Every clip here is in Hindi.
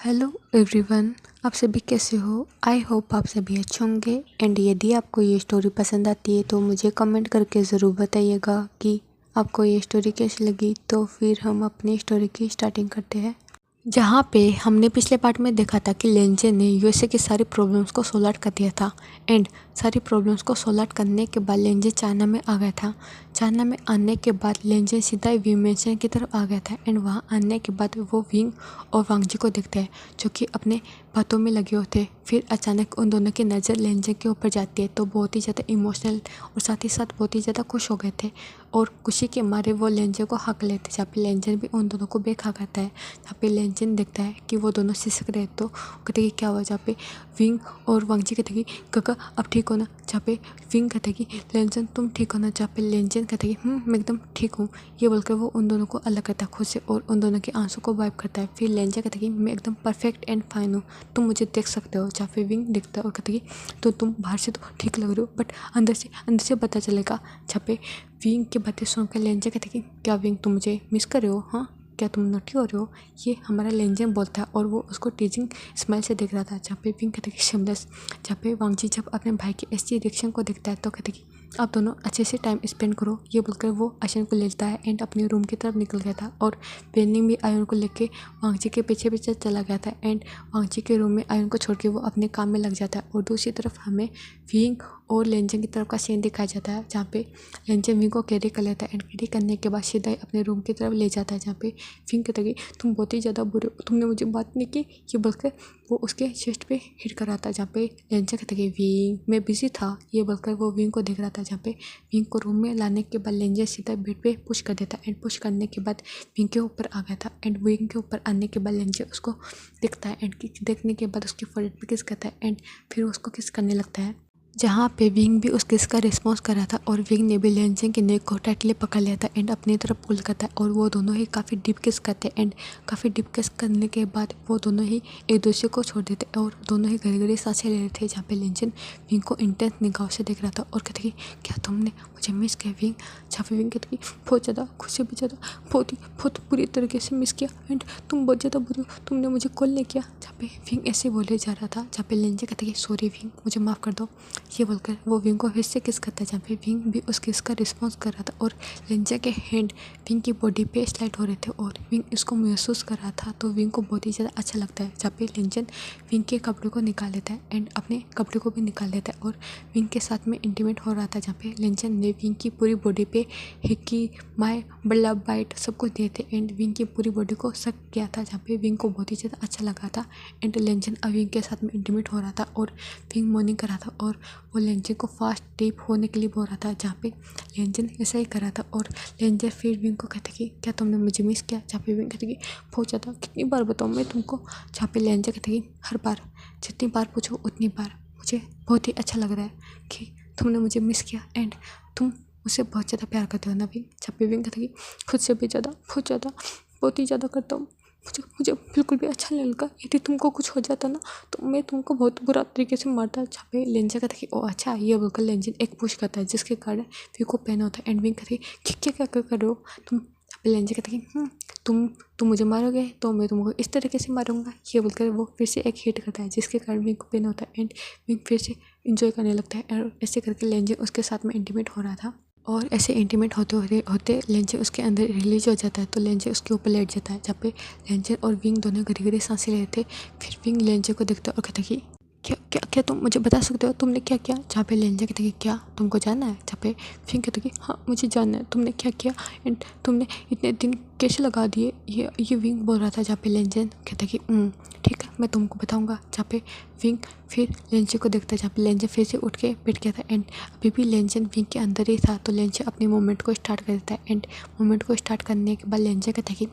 हेलो एवरीवन, आप सभी कैसे हो। आई होप आप सभी अच्छे होंगे। एंड यदि आपको ये स्टोरी पसंद आती है तो मुझे कमेंट करके ज़रूर बताइएगा कि आपको ये स्टोरी कैसी लगी। तो फिर हम अपनी स्टोरी की स्टार्टिंग करते हैं। जहाँ पे हमने पिछले पार्ट में देखा था कि लेंजे ने यूएसए की सारी प्रॉब्लम्स को सॉल्व आउट कर दिया था। एंड सारी प्रॉब्लम्स को सॉल्व आउट करने के बाद लेंजे चाइना में आ गया था। चाइना में आने के बाद लेंजे सीधा विंग की तरफ आ गया था। एंड वहाँ आने के बाद वो विंग और वांगजी को देखते हैं जो कि अपने बातों में लगे होते। फिर अचानक उन दोनों की नज़र लेंजे के ऊपर जाती है तो बहुत ही ज़्यादा इमोशनल और साथ ही साथ बहुत ही ज़्यादा खुश हो गए थे। और खुशी के मारे वो लेंजे को हक लेते, जहाँ पे लेंजन भी उन दोनों को बेखा करता है। जहाँ पे लेंजन देखता है कि वो दोनों सिसक रहे तो कहते कि क्या हुआ। जहाँ पे विंग और वांगजी कहते कि काका अब ठीक हो ना। जहाँ पे विंग कहते कि लेंजन तुम ठीक हो ना। जहाँ पे लेंजन कहते कि मैं एकदम ठीक हूँ। ये बोलकर वो उन दोनों को अलग करता है खुद से और उन दोनों के आंसू को वाइप करता है। फिर लेंजन कहता कि मैं एकदम परफेक्ट एंड फाइन हूँ, तुम मुझे देख सकते हो। जहाँ पे विंग दिखता है और कहता कि तो तुम बाहर से तो ठीक लग रहे हो बट अंदर से पता चलेगा। जहाँ पे विंग की बातें सुनकर लेंजन कहते कि क्या विंग तुम मुझे मिस कर रहे हो, हाँ क्या तुम नोटी हो रहे हो। ये हमारा लेंजन बोलता है और वो उसको टीजिंग स्माइल से देख रहा था। जहाँ पे विंग कहते कि शिमलेस। जहाँ पे वांगजी जब अपने भाई के ऐसी रिएक्शन को देखता है तो कहते कि आप दोनों अच्छे से टाइम स्पेंड करो। ये बोलकर वो आयन को लेता है एंड अपने रूम की तरफ निकल गया था। और बेनिंग भी आयन को लेके वांगजी के पीछे पीछे चला गया था। एंड वांगजी के रूम में आयन को छोड़ के वो अपने काम में लग जाता है। और दूसरी तरफ हमें विंग और लेंजन की तरफ का सीन दिखाया जाता है जहाँ पे लेंजन विंग को कैरी कर लेता है। एंड कैरी करने के बाद सीधा अपने रूम की तरफ ले जाता है। जहाँ पे विंग कहता है कि तुम बहुत ही ज़्यादा बुरे हो, तुमने मुझे बात नहीं की। ये बोलकर वो उसके चेस्ट पे हिट कर रहा था। जहाँ पे लेंजन कहता है कि विंग मैं बिजी था। ये बोलकर वो विंग को देख रहा था। जहाँ पे विंग को रूम में लाने के बाद लेंजन सीधा बेड पे पुश कर देता है। एंड पुश करने के बाद विंग के ऊपर आ गया था। एंड विंग के ऊपर आने के बाद लेंजन उसको देखता है। एंड देखने के बाद उसके फोrehead पे किस करता है। एंड फिर उसको किस करने लगता है। जहाँ पे विंग भी उस किस का रिस्पॉन्स कर रहा था और विंग ने भी लेंजन के नेक को टाइटली पकड़ लिया था एंड अपनी तरफ पुल करता है। और वो दोनों ही काफ़ी डीप किस करते हैं। एंड काफ़ी डीप किस करने के बाद वो दोनों ही एक दूसरे को छोड़ देते और दोनों ही घड़ी घड़ी सांसें ले रहे थे। जहाँ पे लेंजन विंग को इंटेंस निगाह से देख रहा था और कहते कि क्या तुमने मुझे मिस किया विंग। जहाँ पे विंग कहते कि बहुत ज़्यादा, खुद से भी ज़्यादा, बहुत बुरी तरीके से मिस किया। एंड तुम बहुत ज़्यादा बुरी हो, तुमने मुझे कॉल नहीं किया। जहाँ पे विंग ऐसे बोले जा रहा था। जहाँ पे लेंजन कहते कि सॉरी विंग, मुझे माफ़ कर दो। ये बोलकर वो विंग को फिर से किस करता है। जहाँ पे विंग भी उस किस का रिस्पॉन्स कर रहा था और लेंजा के हैंड विंग की बॉडी पे स्लाइड हो रहे थे और विंग इसको महसूस कर रहा था। तो विंग को बहुत ही ज़्यादा अच्छा लगता है। जहाँ पे लेंजन विंग के कपड़े को निकाल लेता है एंड अपने कपड़े को भी निकाल लेता है और विंग के साथ में इंटीमेट हो रहा था। जहाँ पे लेंजन ने विंग की पूरी बॉडी पे हिक्की माय बल्ला बाइट सब कुछ दिए थे एंड विंग की पूरी बॉडी को सक किया था। जहाँ पे विंग को बहुत ही ज़्यादा अच्छा लगा था। एंड लेंजन अब विंग के साथ में इंटीमेट हो रहा था और विंग मॉर्निंग कर रहा था और वो लेंजन को फास्ट डीप होने के लिए बोल रहा था। जहाँ पे लेंजन ऐसा ही कर रहा था और लेंजन फिर विंग को कहते कि क्या तुमने मुझे मिस किया। जहाँ पे विंग कहते कि बहुत ज़्यादा, कितनी बार बताऊँ मैं तुमको। जहाँ पे लेंजन कहते कि हर बार, जितनी बार पूछो उतनी बार। मुझे बहुत ही अच्छा लग रहा है कि तुमने मुझे मिस किया एंड तुम मुझसे बहुत ज़्यादा प्यार करते हो ना विंग। जहाँ पे विंग कहते कि खुद से भी ज़्यादा, बहुत ज़्यादा, बहुत ही ज़्यादा करता हूँ। मुझे बिल्कुल भी अच्छा नहीं लगा। यदि तुमको कुछ हो जाता ना तो मैं तुमको बहुत बुरा तरीके से मारता। जहाँ पे लेंजन कहता कि ओ अच्छा, ये बोलकर लेंजन एक पुश करता है जिसके कारण विंग को पेन होता है। एंड विंग कहती कि क्या क्या कर रहे हो तुम। जहाँ पे लेंजन कहता कि तुम मुझे मारोगे तो मैं तुमको इस तरीके से मारूंगा। ये बोलकर वो फिर से एक हिट करता है जिसके कारण विंग को पेन होता है। एंड विंग फिर से इंजॉय करने लगता है और ऐसे करके लेंजन उसके साथ में इंटीमेट हो रहा था। और ऐसे इंटीमेट होते लेंजर उसके अंदर रिलीज हो जाता है तो लेंजर उसके ऊपर लेट जाता है। जहाँ पे लेंजर और विंग दोनों घड़ी घड़ी सांसें ले रहे थे। फिर विंग लेंजर को देखता है और कहता कि क्या क्या क्या तुम मुझे बता सकते हो तुमने क्या किया। जहाँ पे लेंजर कहता कि क्या तुमको जानना है। जहाँ पे विंग कहता कि हाँ मुझे जानना है तुमने क्या किया एंड तुमने इतने दिन कैसे लगा दिए। ये विंग बोल रहा था। जहाँ पे लेंजर कहता कि ठीक है मैं तुमको बताऊँगा। जहाँ पे विंग फिर लेंजर को देखता है। जहाँ पे लेंजर फिर से उठ के बैठ गया था एंड अभी भी लेंजर विंग के अंदर ही था। तो लेंजर अपनी मूवमेंट को स्टार्ट कर देता है एंड मूवमेंट को स्टार्ट करने के बाद लेंजर कहता है कि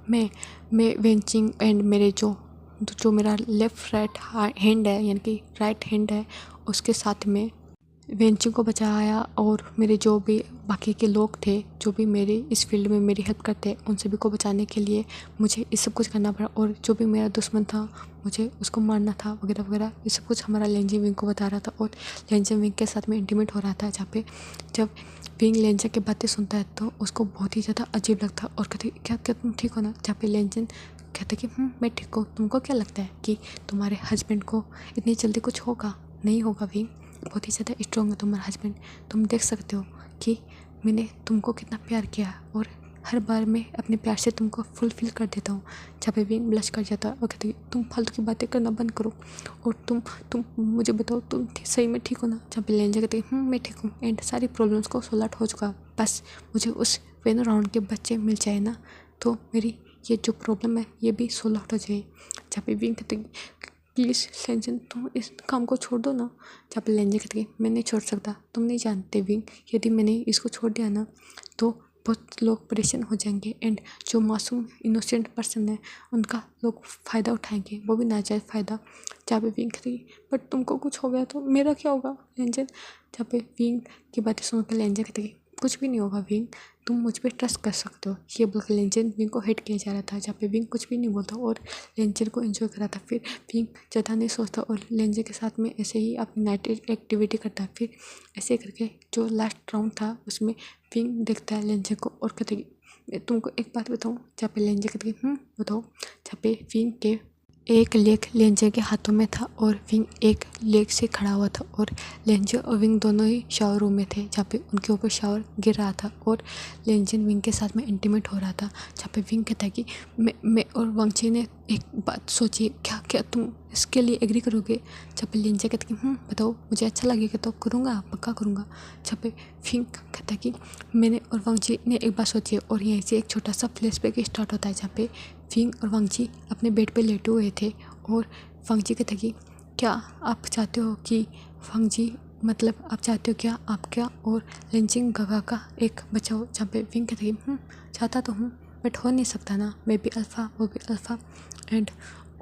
मैं वेंचिंग एंड मेरे जो मेरा लेफ़्ट राइट हैंड है यानी कि राइट हैंड है उसके साथ में वेंचिंग को बचाया और मेरे जो भी बाकी के लोग थे जो भी मेरे इस फील्ड में मेरी हेल्प करते हैं उन सभी को बचाने के लिए मुझे ये सब कुछ करना पड़ा। और जो भी मेरा दुश्मन था मुझे उसको मारना था वगैरह वगैरह। ये सब कुछ हमारा लेंजर विंग को बता रहा था और लेंजर विंग के साथ में इंटीमेट हो रहा था। जहाँ पे जब विंग लेंजर की बातें सुनता है तो उसको बहुत ही ज़्यादा अजीब लगता है और कहते क्या क्या तुम ठीक हो ना। जहाँ पे लेंजर कहते कि मैं ठीक हूँ, तुमको क्या लगता है कि तुम्हारे हस्बैंड को इतनी जल्दी कुछ होगा? नहीं होगा विंग, बहुत ही ज़्यादा स्ट्रॉन्ग है तुम्हारा हस्बैंड। तुम देख सकते हो कि मैंने तुमको कितना प्यार किया और हर बार मैं अपने प्यार से तुमको फुलफिल कर देता हूँ। जहाँ पे विंग ब्लश कर जाता है और कहती है तुम फालतू की बातें करना बंद करो और तुम मुझे बताओ तुम सही में ठीक हो ना? जहाँ पे लेंजा कहती है मैं ठीक हूँ एंड सारी प्रॉब्लम्स को सॉल्व आउट हो चुका, बस मुझे उस वेनो राउंड के बच्चे मिल जाए ना तो मेरी ये जो प्रॉब्लम है ये भी सॉल्व आउट हो जाए। जहाँ पे विंग कहती प्लीज़ लेंजन तुम इस काम को छोड़ दो ना। जहाँ पे लेंजन कहती है मैं नहीं छोड़ सकता, तुम नहीं जानते विंग, यदि मैंने इसको छोड़ दिया ना तो बहुत लोग परेशान हो जाएंगे एंड जो मासूम इनोसेंट पर्सन है उनका लोग फ़ायदा उठाएंगे, वो भी नाजायज़ फ़ायदा। जहाँ पे विंग कहती बट तुमको कुछ हो गया तो मेरा क्या होगा लेंजन? जहाँ पे विंग की बातें सुनकर लेंजन कहती कुछ भी नहीं होगा विंग, तुम मुझ पर ट्रस्ट कर सकते हो। ये बोलकर लेंजन विंग को हिट किया जा रहा था, जहाँ पे विंग कुछ भी नहीं बोलता और लेंजन को एंजॉय कर रहा था। फिर विंग ज़्यादा नहीं सोचता और लेंजन के साथ में ऐसे ही अपनी नाइट एक्टिविटी करता है। फिर ऐसे करके जो लास्ट राउंड था उसमें विंग देखता है लेंजन को और कहते मैं तुमको एक बात बताऊँ? जहाँ पे लेंजन कहती बताओ। जहाँ पे विंग के एक लेग लेंजर के हाथों में था और विंग एक लेग से खड़ा हुआ था और लेंजर और विंग दोनों ही शावर रूम में थे, जहाँ पे उनके ऊपर शावर गिर रहा था और लेंजर विंग के साथ में इंटीमेट हो रहा था। जहाँ पे विंग कहता है कि मैं और वांगची ने एक बात सोची, क्या क्या तुम इसके लिए एग्री करोगे? जहाँ पे लेंजर कहता है कि बताओ, मुझे अच्छा लगेगा तो करूँगा, पक्का करूँगा। जहाँ पे विंग कहता है कि मैंने और वांगची ने एक बात सोची और यहीं से एक छोटा सा फ्लैशबैक स्टार्ट होता है, जहाँ पे विंग और वांगची अपने बेड पे लेटे हुए थे और वांगची कहता कि क्या आप चाहते हो कि वांगची मतलब आप चाहते हो क्या आपका और लेंजिंग गगा का एक बच्चा हो? जहाँ पे विंग कहता कि चाहता तो हूँ बट हो नहीं सकता ना, मैं भी अल्फ़ा वो भी अल्फ़ा एंड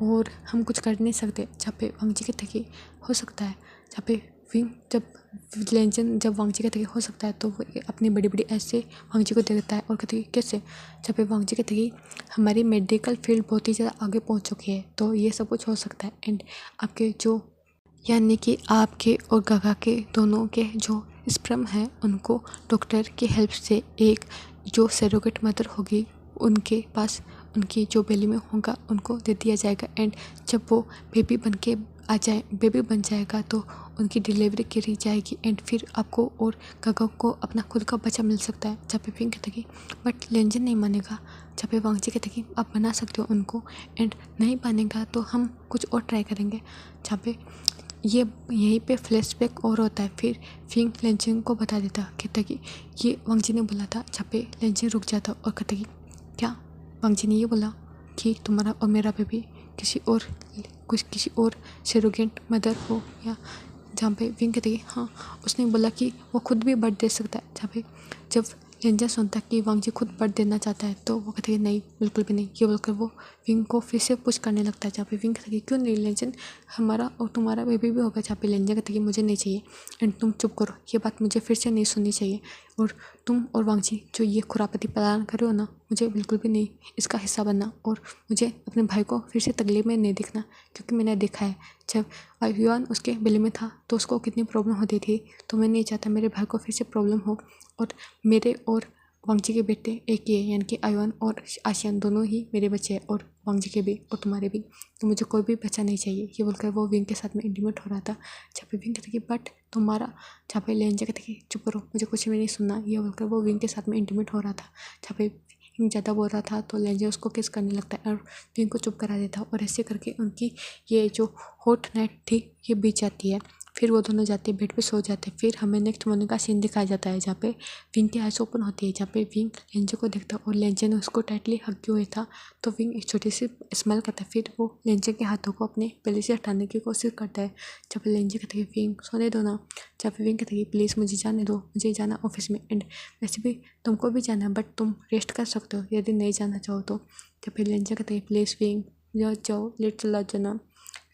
और हम कुछ कर नहीं सकते। जहाँ पे वांगची कहता कि हो सकता है। जहाँ पे विंग जब वांगची कहता कि हो सकता है तो वो अपनी बड़ी बड़ी ऐसे वांगची को देखता है और कहती है कैसे? जब पे वांगची कहती है हमारी मेडिकल फील्ड बहुत ही ज़्यादा आगे पहुंच चुकी है तो ये सब कुछ हो सकता है एंड आपके जो यानी कि आपके और गगा के दोनों के जो स्पर्म है उनको डॉक्टर की हेल्प से एक जो सरोगेट मदर होगी उनके पास उनकी जो बेली में होगा उनको दे दिया जाएगा एंड जब वो बेबी बन जाएगा तो उनकी डिलीवरी करी जाएगी एंड फिर आपको और गगा को अपना खुद का बच्चा मिल सकता है। जहाँ पे विंग कहता कि बट लेंजन नहीं मानेगा। जहाँ पे वांगची कहता कि आप बना सकते हो उनको एंड नहीं मानेगा तो हम कुछ और ट्राई करेंगे। जहाँ पे ये यहीं पे फ्लैशबैक और होता है। फिर विंग लेंजन को बता देता कहता कि ये वांगची ने बोला था। जहाँ पे लेंजन रुक जाता और कहता कि क्या वांगची ने ये बोला कि तुम्हारा और मेरा बेबी किसी और सरोगेट मदर हो या? जहाँ पे विंग कहते कि हाँ, उसने बोला कि वो खुद भी बर्थ दे सकता है। जहाँ पे जब लेंजन सुनता कि वांगची खुद बर्थ देना चाहता है तो वो कहते हैं नहीं, बिल्कुल भी नहीं। ये बोलकर वो विंग को फिर से पुश करने लगता है। जहाँ पे विंग कहता है क्यों नहीं लेंजन, हमारा और तुम्हारा बेबी भी होगा। जहाँ पे लेंजन कहता है कि मुझे नहीं चाहिए एंड तुम चुप करो, ये बात मुझे फिर से नहीं सुननी चाहिए और तुम और वांगची जो ये खुरापती प्लान कर रहे हो ना, मुझे बिल्कुल भी नहीं इसका हिस्सा बनना और मुझे अपने भाई को फिर से तकलीफ में नहीं दिखना, क्योंकि मैंने देखा है जब आयुआन उसके बेली में था तो उसको कितनी प्रॉब्लम होती थी। तो मैं नहीं चाहता मेरे भाई को फिर से प्रॉब्लम हो और मेरे और वांगची के बेटे एक ही है, यानी कि आयुआन और आशियान दोनों ही मेरे बच्चे हैं और वांगची के भी और तुम्हारे भी, तो मुझे कोई भी बच्चा नहीं चाहिए। ये बोलकर वो विंग के साथ में इंटीमेट हो रहा था। जहाँ पे विंग कहता कि बट तुम्हारा, जहाँ पे लेंजा कहता कि चुप करो, मुझे कुछ भी नहीं सुनना। ये बोलकर वो विंग के साथ में इंटीमेट हो रहा था। जहाँ पे विंग ज़्यादा बोल रहा था तो लेंजा उसको किस करने लगता है और विंग को चुप करा देता और ऐसे करके उनकी ये जो हॉट नाइट थी ये बीत जाती है। फिर वो दोनों जाते बेड पे सो जाते। फिर हमें नेक्स्ट मॉर्निंग का सीन दिखाया जाता है जहाँ पे विंग की आइज ओपन होती है। जहाँ पे विंग लेंजे को देखता और लेंजे ने उसको टाइटली हग किया हुआ था तो विंग एक छोटी सी स्माइल करता है। फिर वो लेंजे के हाथों को अपने बेली से हटाने की कोशिश करता है। जब लेंजे कहता है विंग सोने दो ना। जब विंग कहता है प्लीज़ मुझे जाने दो, मुझे जाना ऑफिस में एंड वैसे भी तुमको भी जाना है बट तुम रेस्ट कर सकते हो यदि नहीं जाना चाहो तो। जब लेंजे कहता है प्लीज़ विंग जाओ, लेट चला जाना।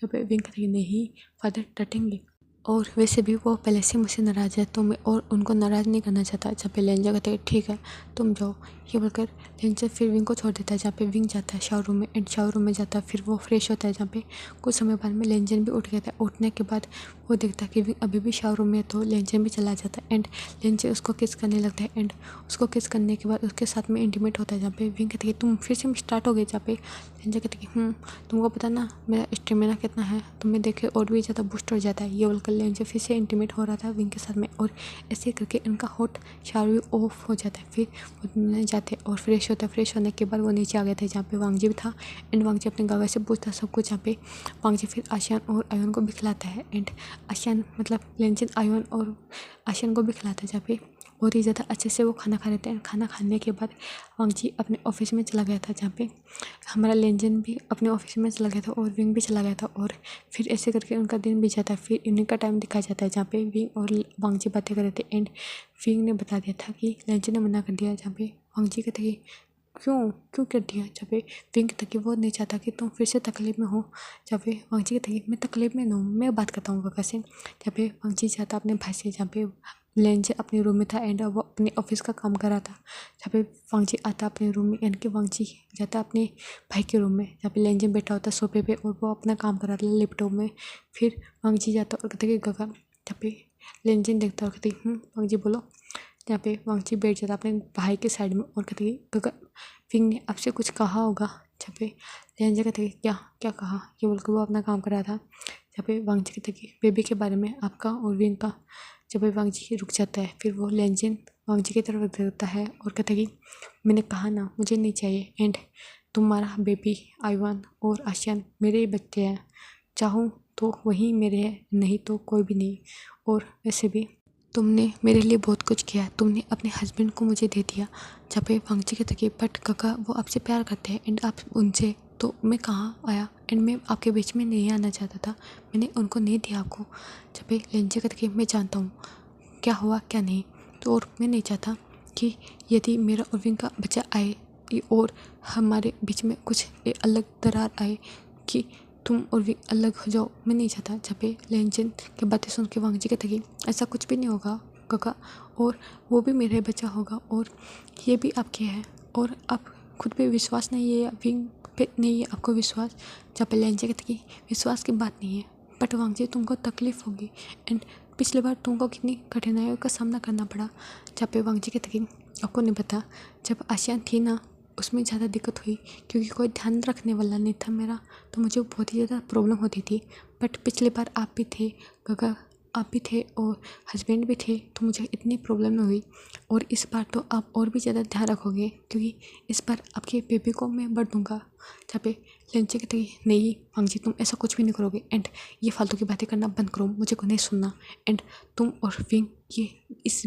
जब विंग कहता है नहीं फादर डटेंगे और वैसे भी वो पहले से मुझसे नाराज़ है तो मैं और उनको नाराज़ नहीं करना चाहता। जब पे लेंजा कहते हैं ठीक है तुम जाओ। ये बोलकर लेंजन फिर विंग को छोड़ देता है, जहाँ पे विंग जाता है शावर रूम में एंड शावर रूम में जाता है फिर वो फ्रेश होता है, जहाँ पे कुछ समय बाद में लेंजन भी उठ गया था। उठने के बाद वो देखता है कि विंग अभी भी शावर रूम में है, तो लेंजन भी चला जाता है एंड लेंजन उसको किस करने लगता है एंड उसको किस करने के बाद उसके साथ में इंटीमेट होता है, जहाँ पे विंग कहती है तुम फिर से स्टार्ट हो गए, जहाँ पे लेंजन कहती है तुमको पता ना मेरा स्टेमिना कितना है, तुम्हें देखे और भी ज़्यादा बूस्ट हो जाता है। ये बोलकर लेंजन फिर से इंटीमेट हो रहा था विंग के साथ में और ऐसे करके इनका हॉट शावर भी ऑफ हो जाता है। फिर वो जाते और फ्रेश होता है। फ्रेश होने के बाद वो नीचे आ गए थे, जहाँ पे वांगजी भी था एंड वांगजी अपने गागा से पूछता सब कुछ, जहाँ पे वांगजी फिर आशियान और आयोन को भी खिलाता है एंड आशियान मतलब लेंजन आयोन और आशियान को भी खिलाता है, जहाँ पे बहुत ही ज़्यादा अच्छे से वो खाना खा रहे थे। खाना खाने के बाद वांगजी अपने ऑफिस में चला गया था, जहाँ पे हमारा लेंजन भी अपने ऑफिस में चला गया था और विंग भी चला गया था और फिर ऐसे करके उनका दिन बीत जाता है। फिर इवनिंग का टाइम दिखाया जाता है, जहाँ पे विंग और वांगजी बातें कर रहे थे एंड विंग ने बता दिया था कि लेंजन ने मना कर दिया, जहाँ पे वांगजी कहते कि क्यों क्यों कर दिया, जहाँ पे विंग कहता कि वो नहीं चाहता कि तुम फिर से तकलीफ में हो, जहाँ पे वांगजी कहता कि मैं तकलीफ में नहीं हूँ, मैं बात करता हूँ काका से। जहाँ पे वांगजी जाता अपने भाई से, जहाँ पे लेंजन अपने रूम में था एंड वो अपने ऑफिस का काम कर रहा था। जहाँ पे वांगजी आता अपने रूम में यानी कि वांगजी जाता अपने भाई के रूम में, जहाँ पे लेंजन बैठा होता सोफे पे और वो अपना काम कर रहा था लैपटॉप में। फिर वांगजी जाता और कहता कि गगा, जहाँ पे लेंजन देखता और कहती वांगजी बोलो। जहाँ पे वांगजी बैठ जाता अपने भाई के साइड में और कहते कि गगा विंग ने आपसे कुछ कहा होगा, जहाँ पे लेंजन कहते कि क्या क्या कहा, ये बोलकर वो अपना काम कर रहा था। जहाँ पे वांगजी कहते कि बेबी के बारे में आपका और विंग का। जब भी वांगजी रुक जाता है फिर वो लेंजन वांगजी की तरफ देखता है और कहता है कि मैंने कहा ना मुझे नहीं चाहिए एंड तुम्हारा बेबी आइवान और आशियान मेरे ही बच्चे हैं, चाहूँ तो वही मेरे हैं, नहीं तो कोई भी नहीं। और वैसे भी तुमने मेरे लिए बहुत कुछ किया, तुमने अपने हस्बैंड को मुझे दे दिया। जब पे वांगजी कहता कि बट काका वो आपसे प्यार करते हैं एंड आप उनसे, तो मैं कहाँ आया एंड मैं आपके बीच में नहीं आना चाहता था, मैंने उनको नहीं दिया आपको। जब पे लेंजन कहता कि मैं जानता हूँ क्या हुआ क्या नहीं, तो और मैं नहीं चाहता कि यदि मेरा और विंग का बच्चा आए और हमारे बीच में कुछ अलग दरार आए कि तुम और विंग अलग हो जाओ, मैं नहीं चाहता। जब पे लेंजन की बातें सुन के वांगजी कहता कि ऐसा कुछ भी नहीं होगा काका, और वो भी मेरा बच्चा होगा और ये भी आपके है और आप खुद पे विश्वास नहीं है, विंग पे नहीं है आपको विश्वास। जब पे लेंजन कहता कि विश्वास की बात नहीं है बट वांगजी तुमको तकलीफ होगी एंड पिछली बार तुमको कितनी कठिनाइयों का सामना करना पड़ा। जहाँ पे वांगजी कहते कि आपको नहीं पता जब आशियान थी ना उसमें ज़्यादा दिक्कत हुई क्योंकि कोई ध्यान रखने वाला नहीं था मेरा, तो मुझे बहुत ही ज़्यादा प्रॉब्लम होती थी। बट पिछली बार आप भी थे गगा, आप भी थे और हस्बैंड भी थे, तो मुझे इतनी प्रॉब्लम नहीं हुई। और इस बार तो आप और भी ज़्यादा ध्यान रखोगे क्योंकि इस बार आपके बेबी को मैं बढ़ दूँगा। जहाँ पे लेंजन कहते नहीं वांगजी तुम ऐसा कुछ भी नहीं करोगे एंड ये फालतू की बातें करना बंद करो, मुझे को नहीं सुनना एंड तुम और विंग ये इस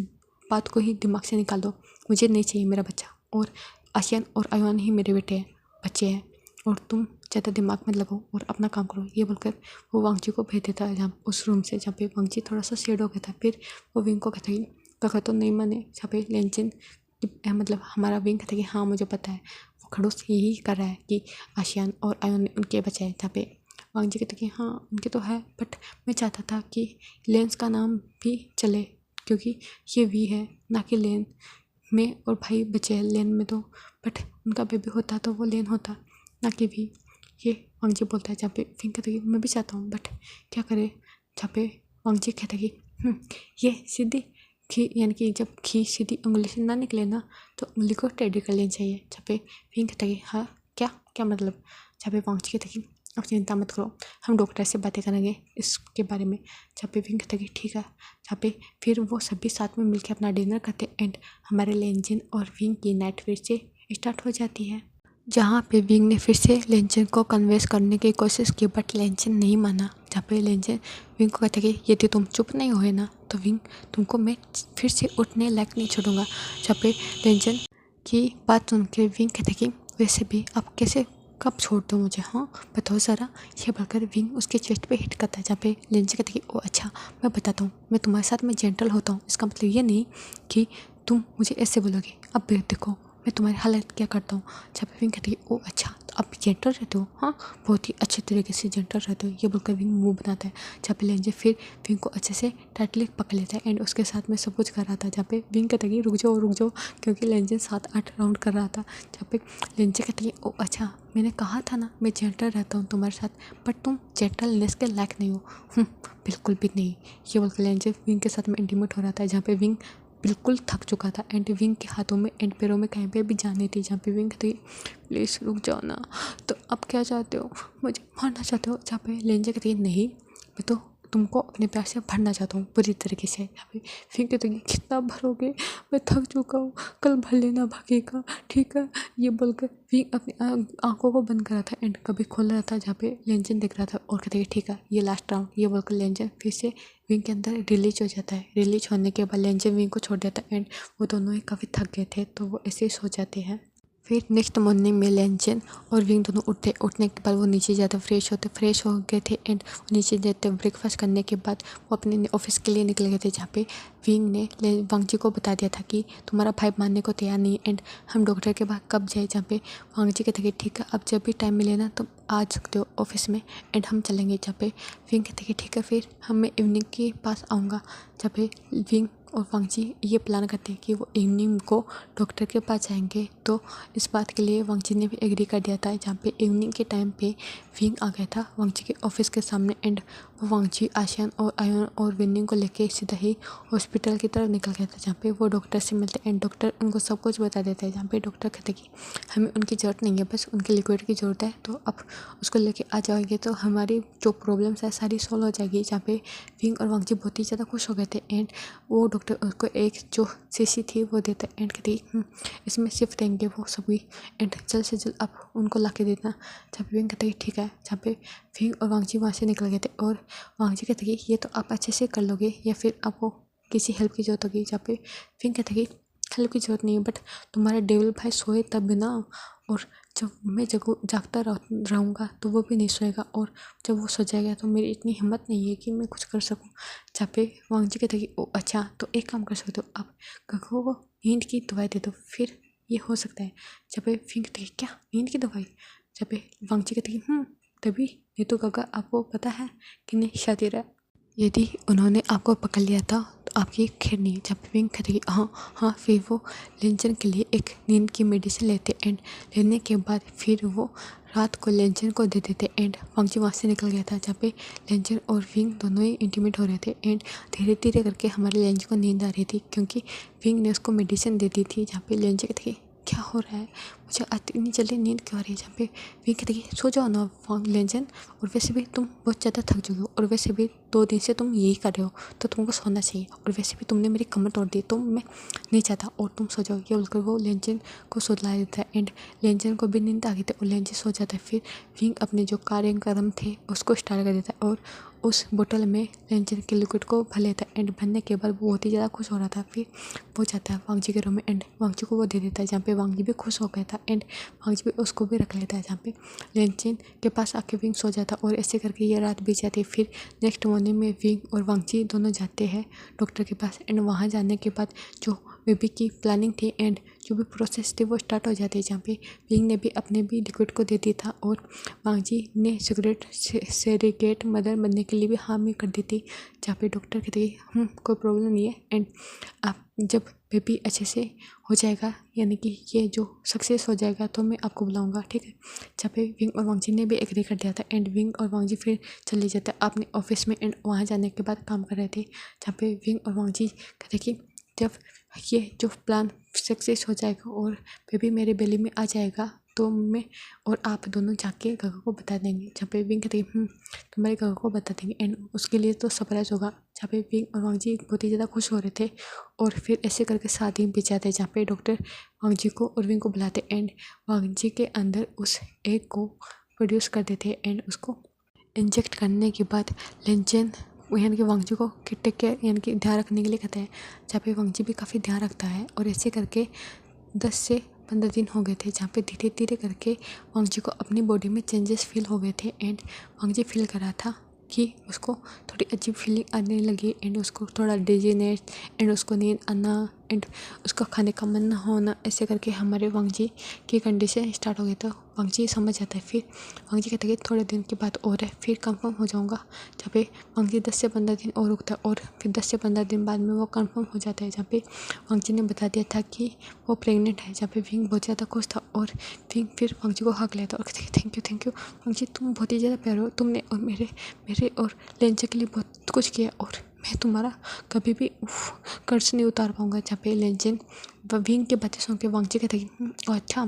बात को ही दिमाग से निकाल दो, मुझे नहीं चाहिए मेरा बच्चा और आशियान और आयोन ही मेरे बच्चे हैं और तुम ज़्यादा दिमाग में लगाओ और अपना काम करो। ये बोलकर वो वांगजी को भेज देता है जहाँ उस रूम से, जहाँ पे वांगजी थोड़ा सा शेड हो गया था। फिर वो विंग को कहता है काका तो नहीं माने, जहाँ पे लेंजन मतलब हमारा विंग कहता है कि हाँ मुझे पता है, वो खड़ूस यही कर रहा है कि आशियान और आयोन उनके बच्चे हैं। जहाँ पे वांगजी कहते कि हाँ उनके तो है बट मैं चाहता था कि लेंस का नाम भी चले क्योंकि ये वी है ना कि लेन, मैं और भाई बचे हैं लेन में, तो बट उनका बेबी होता तो वो लेन होता ना कि भी। ये वांगजी बोलता है। जहाँ पे विंग कहता है कि मैं भी चाहता हूँ बट क्या करे। जहाँ पे वांगजी कहता है कि ये सीधी घी यानी कि जब घी सीधी उंगली से ना निकले ना तो उंगली को टेढ़ी कर लेनी चाहिए। जहाँ पे विंग कहता है कि हाँ क्या क्या मतलब। जहाँ पे वांगजी कहता है कि आप चिंता मत करो, हम डॉक्टर से बातें करेंगे इसके बारे में। जहाँ पे विंग कहता है कि ठीक है। जहाँ पे फिर वो सभी साथ में मिलकर अपना डिनर करते एंड हमारे लेंजन और विंग की नाइट फिर से स्टार्ट हो जाती है। जहाँ पे विंग ने फिर से लेंजन को कन्वेंस करने की कोशिश की बट लेंजन नहीं माना। जहाँ पे लेंजन विंग को कहता है कि यदि तुम चुप नहीं हुए ना तो विंग तुमको मैं फिर से उठने लायक नहीं छोड़ूंगा। जहाँ पे लेंजन की बात सुन के विंग कहता है कि वैसे भी आप कैसे कब छोड़ दो मुझे, हाँ बताओ ज़रा। ये बोलकर विंग उसके चेस्ट पे हिट करता है। जहाँ पे लेंजन कहता है कि ओ अच्छा मैं बताता हूँ, मैं तुम्हारे साथ में जेंटल होता हूँ, इसका मतलब ये नहीं कि तुम मुझे ऐसे बोलोगे। अब देखो मैं तुम्हारी हालत क्या करता हूँ। जब विंग कहती है ओ अच्छा आप जेंटल रहते हो, हाँ बहुत ही अच्छे तरीके से जेंटल रहते हो, ये बोलकर विंग मुंह बनाता है। जहाँ पे लेंजर फिर विंग को अच्छे से टाइटली पकड़ लेता है एंड उसके साथ में सब कुछ कर रहा था। जहाँ पे विंग कहता है कि रुक जाओ, क्योंकि लेंजर 7-8 राउंड कर रहा था। जहाँ पे लेंजर कहती है, ओ अच्छा मैंने कहा था ना मैं जेंटल रहता हूँ तुम्हारे साथ, बट तुम जेंटलनेस के लायक नहीं हो। बिल्कुल भी नहीं, ये बोलकर लेंजर विंग के साथ में इंटीमेट हो रहा था। जहाँ पे विंग बिल्कुल थक चुका था एंड विंग के हाथों में एंड पैरों में कहीं पे भी जान नहीं थी। जहाँ पे विंग कहती प्लीज़ रुक जाओ ना, तो अब क्या चाहते हो, मुझे मारना चाहते हो? जहाँ पे लेंजर कहती है नहीं, मैं तो तुमको अपने प्यार से भरना चाहता हूँ पूरी तरीके से। यहाँ पे विंग कहती है कितना भरोगे, मैं थक चुका हूँ, कल भर लेना बाकी का, ठीक है। ये बोलकर विंग अपनी आंखों को बंद करा था एंड कभी खोल रहा था। जहाँ पे लेंजर देख रहा था और कहते हैं ठीक है ये लास्ट राउंड। ये बोलकर लेंजर फिर से विंग के अंदर रिलीज हो जाता है। रिलीज होने के बाद लेंजर विंग को छोड़ देता है एंड वो दोनों ही काफ़ी थक गए थे तो वो ऐसे ही सो जाते हैं। फिर नेक्स्ट मॉर्निंग में लेंजन और विंग दोनों उठने के बाद वो नीचे जाते फ्रेश हो गए थे एंड नीचे जाते ब्रेकफास्ट करने के बाद वो अपने ऑफिस के लिए निकल गए थे। जहाँ पे विंग ने वांगजी को बता दिया था कि तुम्हारा भाई मानने को तैयार नहीं है एंड हम डॉक्टर के पास कब जाए। जहाँ पे वांगजी कहते कि ठीक है अब जब भी टाइम मिले ना तो आ सकते हो ऑफिस में एंड हम चलेंगे। जहाँ पे विंग कहते कि ठीक है फिर मैं इवनिंग के पास आऊँगा। जहाँ पे विंग और वांगजी ये प्लान करते हैं कि वो इवनिंग को डॉक्टर के पास जाएंगे। तो इस बात के लिए वांगजी ने भी एग्री कर दिया था। जहाँ पे इवनिंग के टाइम पे विंग आ गया था वांगजी के ऑफिस के सामने एंड वो वांगजी आशियान और आयन और विनिंग को लेके सीधा ही हॉस्पिटल की तरफ निकल गया था। जहाँ पे वो डॉक्टर से मिलते एंड डॉक्टर उनको सब कुछ बता देता है। जहाँ पे डॉक्टर कहते कि हमें उनकी ज़रूरत नहीं है, बस उनके लिक्विड की ज़रूरत है, तो आप उसको लेके आ जाओगे तो हमारी जो प्रॉब्लम्स है सारी सॉल्व हो जाएगी। जहाँ पे विंग और वांगजी बहुत ही ज़्यादा खुश हो गए थे एंड वो डॉक्टर उसको एक जो शीशी थी वो देता है एंड कहती इसमें सिर्फ देंगे वो सभी एंड जल्द से जल्द आप उनको ला के देना। जहाँ पे विंग कहते कि ठीक है। जहाँ पे विंग और वांगजी वहाँ से निकल गए थे और वांगजी कहते कि ये तो आप अच्छे से कर लोगे या फिर आपको किसी हेल्प की ज़रूरत होगी। जहाँ पे विंग कहते कि हेल्प की ज़रूरत नहीं है, बट तुम्हारा डेविल भाई सोए तब भी ना, और जब मैं जागता रहूँगा तो वो भी नहीं सोएगा, और जब वो सो जाएगा तो मेरी इतनी हिम्मत नहीं है कि मैं कुछ कर सकूँ। जहाँ पे वांगजी कहते कि ओ अच्छा तो एक काम कर सकते हो, आप गगो को नींद की दवाई दे दो, फिर ये हो सकता है। जहाँ पे विंग कहते क्या नींद की दवाई? जहाँ पे वांगजी कहते कि तभी नहीं तो गगा आपको पता है कि नहीं शातिर है, यदि उन्होंने आपको पकड़ लिया था तो आपकी खैर नहीं। जब विंग कहते कि हाँ फिर वो लेंजन के लिए एक नींद की मेडिसिन लेते एंड लेने के बाद फिर वो रात को लेंजन को दे देते एंड वांगजी वहाँ से निकल गया था। जहाँ पे लेंजन और विंग दोनों ही इंटीमेट हो रहे थे एंड धीरे धीरे करके हमारे लेंजन को नींद आ रही थी क्योंकि विंग ने उसको मेडिसिन दे दी थी। जहाँ पे लेंजन कहते कि क्या हो रहा है, मुझे इतनी जल्दी नींद क्यों आ रही है? जहाँ पे विंग कहते कि सो जाओ ना लेंजन, और वैसे भी तुम बहुत ज़्यादा थक चुके हो और वैसे भी 2 दिन से तुम यही कर रहे हो तो तुमको सोना चाहिए, और वैसे भी तुमने मेरी कमर तोड़ दी तो मैं नहीं चाहता और तुम सो जाओ। ये बोलकर वो लेंजन को सुला देता है एंड लेंजन को भी नींद आ गई थी और लेंजन सो जाता है। फिर विंग अपने जो कार्यक्रम थे उसको स्टार्ट कर देता है और उस बोतल में लेंजन के लिक्विड को भर लेता है एंड भरने के बाद वो बहुत ही ज़्यादा खुश हो रहा था। फिर वो जाता है वांगजी के रूम में एंड वांगजी को वो दे देता है। जहाँ पे वांगजी भी खुश हो गया था एंड वांगजी भी उसको भी रख लेता है। जहाँ पे लेंजन के पास आके विंग सो जाता और ऐसे करके ये रात बीत जाती। फिर नेक्स्ट मॉर्निंग में विंग और वांगजी दोनों जाते हैं डॉक्टर के पास एंड वहाँ जाने के बाद जो बेबी की प्लानिंग थी एंड जो भी प्रोसेस थी वो स्टार्ट हो जाती है। जहाँ पे विंग ने भी अपने भी लिक्विड को दे दिया था और वांगजी ने सिगरेट सेरिगेट मदर बनने के लिए भी हामी कर दी थी। जहाँ पे डॉक्टर कहते हैं कोई प्रॉब्लम नहीं है एंड आप जब बेबी अच्छे से हो जाएगा यानी कि ये जो सक्सेस हो जाएगा तो मैं आपको बुलाऊंगा, ठीक है। जहाँ पे विंग और वांगजी ने भी एग्री कर दिया था एंड विंग और वांगजी फिर चले जाते अपने ऑफिस में एंड वहाँ जाने के बाद काम कर रहे थे। जहाँ पे विंग और वांगजी कहते कि जब ये जो प्लान सक्सेस हो जाएगा और बेबी मेरे बेली में आ जाएगा तो मैं और आप दोनों जाके गगा को बता देंगे। जहाँ पे विंग कहते तुम्हारे गगा को बता देंगे एंड उसके लिए तो सरप्राइज होगा। जहाँ पे विंग और वांगजी बहुत ही ज़्यादा खुश हो रहे थे और फिर ऐसे करके 7 दिन बीत जाते। जहाँ पे डॉक्टर वांगजी को और विंग को बुलाते एंड वांगजी के अंदर उस एग को प्रोड्यूस कर देते एंड उसको इंजेक्ट करने के बाद लेंजन यानी कि वांगजी को टेक केयर यानी कि ध्यान रखने के लिए कहते हैं। जहाँ पे वांगजी भी काफ़ी ध्यान रखता है और ऐसे करके 10 से 15 दिन हो गए थे। जहाँ पे धीरे धीरे करके वांगजी को अपनी बॉडी में चेंजेस फील हो गए थे एंड वांगजी फील कर रहा था कि उसको थोड़ी अजीब फीलिंग आने लगी एंड उसको थोड़ा डिजीनेस एंड उसको नींद आना एंड उसका खाने का मन ना होना, ऐसे करके हमारे वांगजी की कंडीशन स्टार्ट हो गई। तो वांगजी समझ जाता है। फिर वांगजी कहता है कि थोड़े दिन की बात और है, फिर कंफर्म हो जाऊँगा। जहाँ पे वांगजी 10 से 15 दिन और रुकता है और फिर 10 से 15 दिन बाद में वो कंफर्म हो जाता है। जहाँ पे वांगजी ने बता दिया था कि वो प्रेग्नेंट है। जहाँ पे विंग बहुत ज़्यादा खुश था और विंग फिर वांगजी को हक लेता और कहता है थैंक यू वांगजी, तुम बहुत ही ज़्यादा प्यारे हो। तुमने और मेरे और लेंचे के लिए बहुत कुछ किया और मैं तुम्हारा कभी भी कर्ज नहीं उतार पाऊंगा। जहाँ पे लेंचन विंग के बातें सुन के वांगजी कहते हैं अच्छा,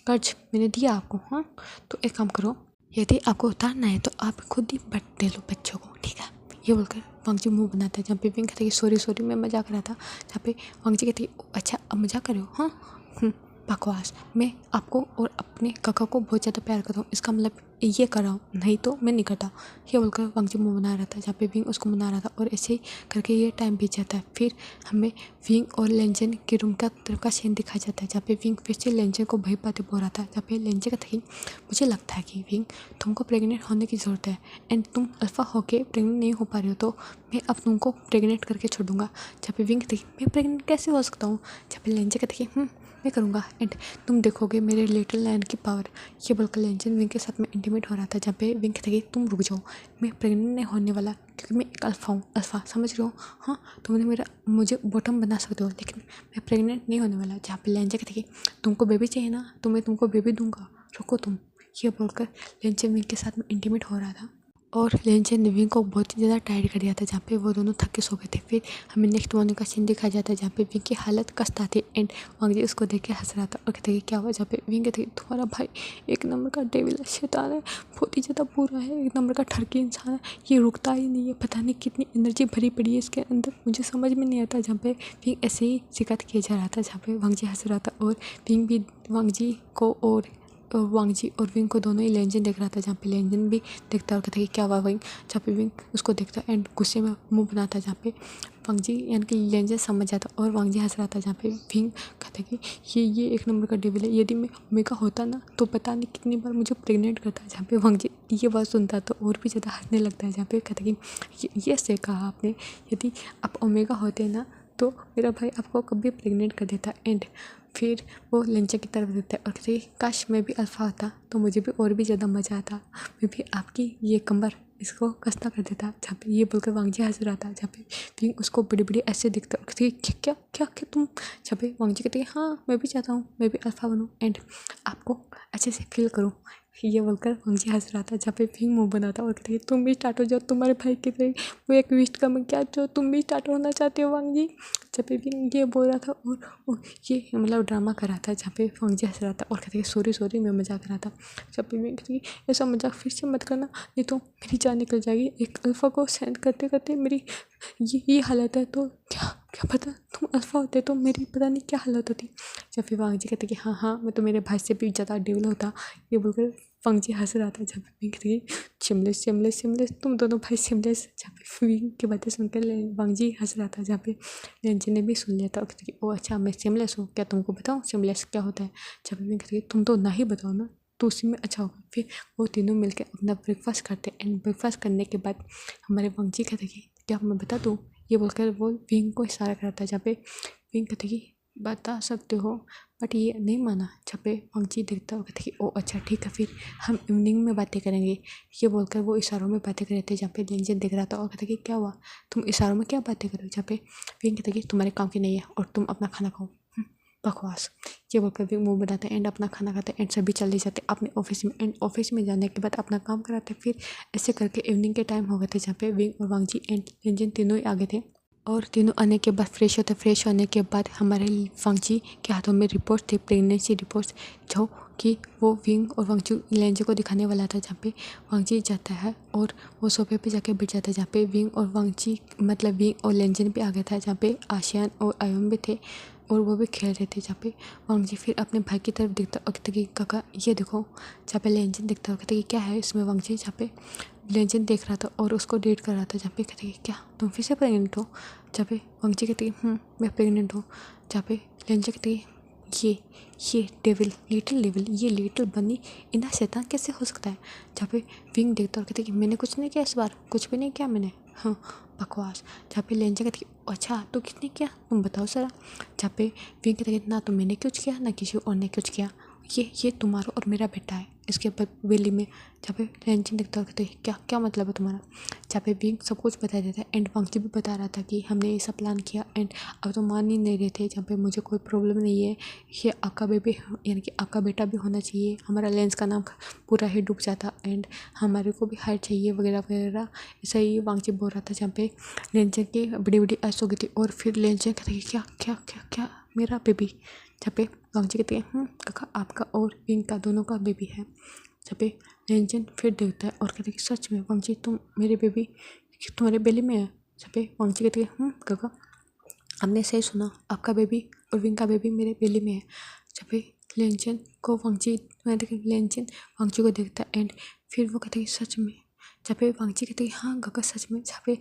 कर्ज मैंने दिया आपको, हाँ तो एक काम करो, यदि आपको उतारना है तो आप खुद ही बट दे लो बच्चों को, ठीक है। ये बोलकर वांगजी मुंह बनाता है। जहाँ पे विंग कहता है कि सॉरी मैं मजाक कर रहा था। जहाँ पे वांगजी कहती है अच्छा अब मजाक कर रहे हो, हाँ बकवास, मैं आपको और अपने काका को बहुत ज़्यादा प्यार करता हूँ, इसका मतलब ये कर रहा हूँ, नहीं तो मैं नहीं करता। ये बोलकर वांगजी मुंह बना रहा था। जहाँ पे विंग उसको मना रहा था और ऐसे ही करके ये टाइम बीत जाता है। फिर हमें विंग और लेंजन के रूम का तरफ का सीन दिखाया जाता है। जहाँ पे विंग फिर से लेंजन को भई बातें बोल रहा था। जहाँ पे लेंजन कहता है मुझे लगता है कि विंग तुमको प्रेग्नेंट होने की ज़रूरत है एंड तुम अल्फ़ा होके प्रेग्नेंट नहीं हो पा रहे हो, तो मैं अब तुमको प्रेग्नेंट करके छोड़ूंगा। जहाँ पे विंग कहती है मैं प्रेग्नेंट कैसे हो सकता हूँ। जहाँ पे लेंजन कहती है मैं करूँगा एंड तुम देखोगे मेरे लिटिल लायन की पावर। ये बोलकर लेंजन विंग के साथ में इंटीमेट हो रहा था। जहाँ पे विंग कहता है तुम रुक जाओ, मैं प्रेग्नेंट नहीं होने वाला, क्योंकि मैं एक अल्फा हूँ, अल्फा समझ रहे हो, हाँ तुमने मुझे बॉटम बना सकते हो लेकिन मैं प्रेग्नेंट नहीं होने वाला। जहाँ पे लेंजन कहता है तुमको बेबी चाहिए ना, तो मैं तुमको बेबी दूंगा, रुको तुम। ये बोलकर लेंजन विंग के साथ में इंटीमेट हो रहा था और लेंजन ने विंग को बहुत ही ज़्यादा टायर्ड कर दिया था। जहाँ पे वो दोनों थक के सो गए थे। फिर हमें नेक्स्ट मॉर्निंग का सीन दिखाया जाता है जहाँ पे विंग की हालत कस्ता थी एंड वांगजी उसको देख के हंस रहा था और कहते क्या हुआ। जहाँ पे विंग कहते तुम्हारा भाई एक नंबर का डेविल है, शैतान है, बहुत ही ज़्यादा बुरा है, एक नंबर का ठरकी इंसान है, ये रुकता ही नहीं है, पता नहीं कितनी एनर्जी भरी पड़ी है इसके अंदर, मुझे समझ में नहीं आता। जहाँ पे विंग ऐसे ही शिकायत किया जा रहा था। जहाँ पे वांगजी हंस रहा था और विंग भी वांगजी को और वांगजी और विंग को दोनों ही लेंजन देख रहा था। जहाँ पे लेंजन भी देखता और कहता कि क्या हुआ विंग। जहाँ पे विंग उसको देखता एंड गुस्से में मुंह बनाता। जहाँ पे वांगजी यानी कि लेंजन समझ जाता और वांगजी हंस रहा था। जहाँ पे विंग कहता कि ये एक नंबर का डेविल है, यदि मैं ओमेगा होता ना तो पता नहीं कितनी बार मुझे प्रेग्नेंट करता। जहाँ पे वांगजी ये बात सुनता तो और भी ज़्यादा हंसने लगता है। जहाँ पे कहता कि ये ऐसे कहा आपने, यदि आप ओमेगा होते ना तो मेरा भाई आपको कभी प्रेग्नेंट कर देता। एंड फिर वो लेंचा की तरफ देता है और कहते काश मैं भी अल्फ़ा होता तो मुझे भी और भी ज़्यादा मज़ा आता, मैं भी आपकी ये कमर इसको कसता कर देता। जहाँ पे ये बोलकर वांगजी हंस रहा था। जहाँ पे विंग उसको बड़ी बड़ी ऐसे दिखता और कहते क्या क्या क्या तुम। जहाँ पे वांगजी कहते हाँ मैं भी चाहता हूँ मैं भी अल्फ़ा बनूँ एंड आपको अच्छे से फील करूँ। ये बोलकर वांगजी हंस रहा था। जहाँ पे विंग मुँह बनाता और कहते तुम भी स्टार्ट हो जाओ तुम्हारे भाई की तरह, वो एक विस्ट का मैं क्या जो तुम भी स्टार्ट होना चाहते हो वांगजी। जहाँ पे विंग ये बोल रहा था और ये मतलब ड्रामा कर रहा था। जहाँ पे वांगजी हंस रहा था और कहते सॉरी मैं मजाक कर रहा था। जहाँ पे विंग कहती ऐसा मजाक फिर से मत करना, नहीं तो मेरी जान निकल जाएगी। एक अल्फ़ा को सहन करते करते मेरी ये हालत है, तो क्या पता तुम अल्फ़ा होते तो मेरी पता नहीं क्या हालत होती। जब फिर वांगजी कहते कि हाँ मैं तो मेरे भाई से भी ज़्यादा डेवल होता। ये बोलकर वांगजी हंस रहा था। जब विंग कहती शिमलेस तुम दोनों भाई शिमलेस। जहाँ पे विंग की बातें सुनकर वांगजी हंस रहा था। जहाँ पे लेंजन ने भी सुन लिया था और कहती कि ओ अच्छा मैं शिमलेस हूँ, क्या तुमको बताऊँ शिमलेस क्या होता है। जब विंग कहती तुम तो ना ही बताओ ना तो उसी में अच्छा होगा। फिर वो तीनों मिलकर अपना ब्रेकफास्ट करते एंड ब्रेकफास्ट करने के बाद हमारे वांगजी कहते कि क्या मैं बता दूँ। ये बोलकर वो विंग को इशारा करता। जहाँ पे विंग कहते कि बता सकते हो, बट ये नहीं माना। जहाँ पे वांगजी देखता और कहते कि ओ अच्छा ठीक है फिर हम इवनिंग में बातें करेंगे। ये बोलकर वो इशारों में बातें कर रहे थे। जहाँ पे लेंजन देख रहा था और कहते कि क्या हुआ तुम इशारों में क्या बातें करो। जहाँ पे विंग कहते कि तुम्हारे काम की नहीं है और तुम अपना खाना खाओ, बकवास। ये बोलकर विंग मुंह बनाते एंड अपना खाना खाते एंड सभी चले जाते अपने ऑफिस में। एंड ऑफिस में जाने के बाद अपना काम कराते। फिर ऐसे करके इवनिंग के टाइम हो गए थे। जहाँ पे विंग और वांगजी एंड लेंजन तीनों ही आगे थे और तीनों आने के बाद फ्रेश होने के बाद हमारे वांगजी के हाथों में रिपोर्ट थे, प्रेगनेंसी रिपोर्ट्स, जो कि वो विंग और वांगजी लेंजन को दिखाने वाला था। जहाँ पे वांगजी जाता है और वो सोफे पे जाके बैठ जाता है। जहाँ पे विंग और वांगजी मतलब विंग और लेंजन भी आ गया था। जहाँ पे आशियान और आयम भी थे और वो भी खेल रहे थे। जहाँ पे वांगजी फिर अपने भाई की तरफ देखता और कहता कि काका ये देखो। जहाँ पे लेंजन देखता और कहता कि क्या है इसमें वांगजी। जहाँ पे लेंजन देख रहा था और उसको डेट कर रहा था। जहाँ पे कहते कि क्या तुम फिर से प्रेग्नेंट हो। जहाँ पे वांगजी कहते कि मैं प्रेग्नेंट हूँ। जहाँ पे लेंजन कहते ये डेविल, लिटिल डेविल, ये लिटिल बनी इतना शैतान कैसे हो सकता है। जहाँ पे विंग देखता और कहते कि मैंने कुछ नहीं किया इस बार, कुछ भी नहीं किया मैंने, हाँ बकवास। जहाँ पे लेंजा कहती अच्छा तो किसने किया तुम बताओ सरा। जहाँ पे विंग कहते ना तो मैंने कुछ किया ना किसी और ने कुछ किया, ये तुम्हारा और मेरा बेटा है इसके बेली में। जहाँ पे लेंजन देखता और कहते क्या क्या मतलब है तुम्हारा। जहाँ पे विंग सब कुछ बता देता है एंड वांगजी भी बता रहा था कि हमने ये सब प्लान किया एंड अब तो मान ही नहीं रहे थे। जहाँ पे मुझे कोई प्रॉब्लम नहीं है, ये आका बेबी यानी कि आका बेटा भी होना चाहिए, हमारा लेंस का नाम पूरा ही डूब जाता एंड हमारे को भी हाइट चाहिए वगैरह वगैरह, ऐसा ही वांगजी बोल रहा था। जहाँ पे लेंजन की बड़ी बड़ी आंस हो गई थी और फिर लेंजन कहते क्या क्या क्या क्या मेरा बेबी। जहाँ पे वांगजी कहते हैं काका आपका और विंग का दोनों का बेबी है। जहाँ पे लेंजन फिर देखता है और कहते हैं सच में वांगजी तुम मेरे बेबी तुम्हारे बेली में है। जहाँ पे वांगजी कहते हैं काका हमने सही सुना, आपका बेबी और विंग का बेबी मेरे बेली में है। जहाँ पे लेंजन को वांगजी लेंजन वांगजी को देखता है एंड फिर वो कहते हैं सच में। जहाँ पे वांगजी कहते हैं हाँ काका सच में। जहाँ पे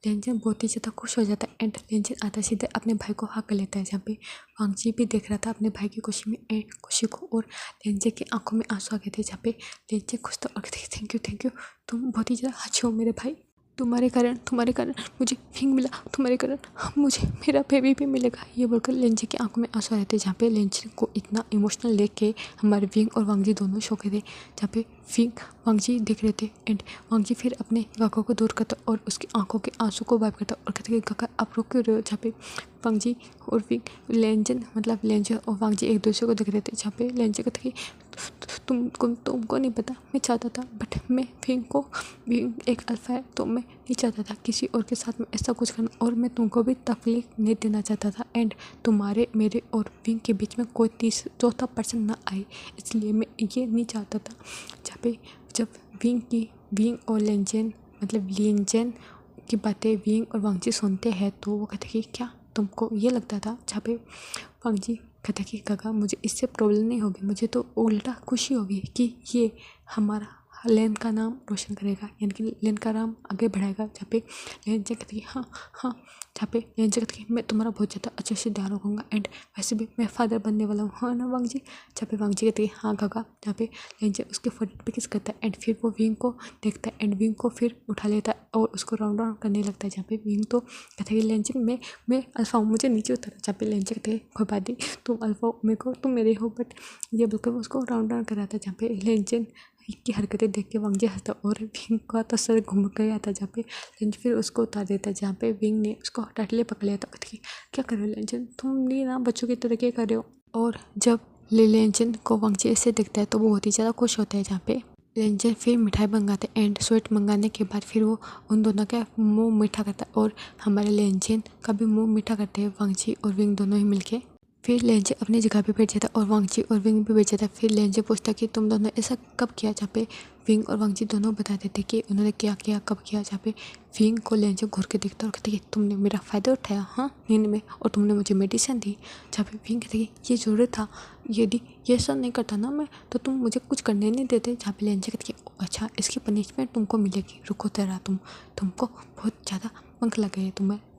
लेंजन बहुत ही ज़्यादा खुश हो जाता है एंड लेंजन आधा सीधे अपने भाई को हक लेता है। जहाँ पे वांगजी भी देख रहा था अपने भाई की खुशी में एंड खुशी को और लेंजन की आंखों में आंसू आ गए थे। जहाँ पे लेंजन खुश था और कहते थैंक यू तुम बहुत ही ज़्यादा अच्छे हो मेरे भाई, तुम्हारे कारण मुझे विंग मिला, तुम्हारे कारण मुझे मेरा बेबी भी मिलेगा। ये बोलकर लेंजन की आंखों में आंसू आ रहे थे। जहाँ पे लेंजन को इतना इमोशनल देख के हमारे विंग और वांगजी दोनों शौक थे। जहाँ पे विंग वांगजी देख रहे थे एंड वांगजी फिर अपने काका को दूर करता और उसकी आंखों के आंसू को वाइप करता और कहते कि काका आप रोक क्यों रहे हो। जहाँ पे वांगजी और विंग लेंजन और वांगजी एक दूसरे को देख रहे थे। जहाँ पे लेंजन कहते कि तुमको नहीं पता मैं चाहता था बट मैं विंग एक अल्फा है तो मैं नहीं चाहता था किसी और के साथ में ऐसा कुछ करना और मैं तुमको भी तकलीफ नहीं देना चाहता था एंड तुम्हारे मेरे और विंग के बीच में कोई चौथा पर्सन ना आए, इसलिए मैं ये नहीं चाहता था। जहाँ पे जब विंग और लेंजन की बातें विंग और वांगजी सुनते हैं तो वो कहते कि क्या तुमको ये लगता था। जहाँ पे वांगजी कहते कि काका मुझे इससे प्रॉब्लम नहीं होगी, मुझे तो उल्टा खुशी होगी कि ये हमारा लेन का नाम रोशन करेगा यानी कि लेन का नाम आगे बढ़ाएगा। जहाँ पे लेंजन कहते कि हाँ जहाँ पे लेंजन कहते कि मैं तुम्हारा बहुत ज़्यादा अच्छे से ध्यान रखूँगा एंड वैसे भी मैं फादर बनने वाला हूँ, हाँ ना वांगजी। जहाँ पे वांगजी कहते हैं हाँ काका। जहाँ पे लेंजन उसके फोrehead पे किस करता है एंड फिर वो विंग को देखता है एंड विंग को फिर उठा लेता है और उसको राउंड राउंड करने लगता है। जहाँ पे विंग तो कहता है कि लेंजन मैं अल्फा हूँ, मुझे नीचे उतर। जहाँ पे लेंजन कहते हैं कोई बात नहीं तुम अल्फा हो मेरे को तुम मेरे हो, बट ये बिल्कुल उसको राउंड राउंड कराता है। जहाँ पे लेंजन की हरकतें देख के वांगजी हंसता और विंग का तो सर घूम गया था। जहाँ पे लेंजन फिर उसको उतार देता है। जहाँ पे विंग ने उसको टाइटली पकड़ लिया था। क्या कर रहे हो लेंजन, तुम नहीं ना बच्चों की तरह क्या कर रहे हो। और जब लेंजन को वांगजी ऐसे दिखता है तो वो बहुत ही ज़्यादा खुश होता है। जहाँ पे लेंजन फिर मिठाई मंगाते एंड स्वीट मंगाने के बाद फिर वो उन दोनों का मुंह मीठा करता है और हमारे लेंजन का भी मुंह मीठा करते हैं वांगजी और विंग दोनों ही मिलके। फिर लेंजन अपनी जगह पे बैठ जाता और वांगजी और विंग भी बैठ जाता। फिर लेंजन पूछता कि तुम दोनों ऐसा कब किया। जहाँ पे विंग और वांगजी दोनों बता देते कि उन्होंने क्या किया कब किया। जहाँ पे विंग को लेंजन घूर के देखता और कहते कि तुमने मेरा फ़ायदा उठाया हाँ नींद में और तुमने मुझे मेडिसिन दी। जहाँ पे विंग कहते कि ये ज़रूरत था, यदि ये सब नहीं करता ना मैं तो तुम मुझे कुछ करने नहीं देते। जहाँ पे लेंजन कहते कि अच्छा इसकी पनिशमेंट तुमको मिलेगी, रुको तेरा तुमको बहुत ज़्यादा पंख लगे हैं,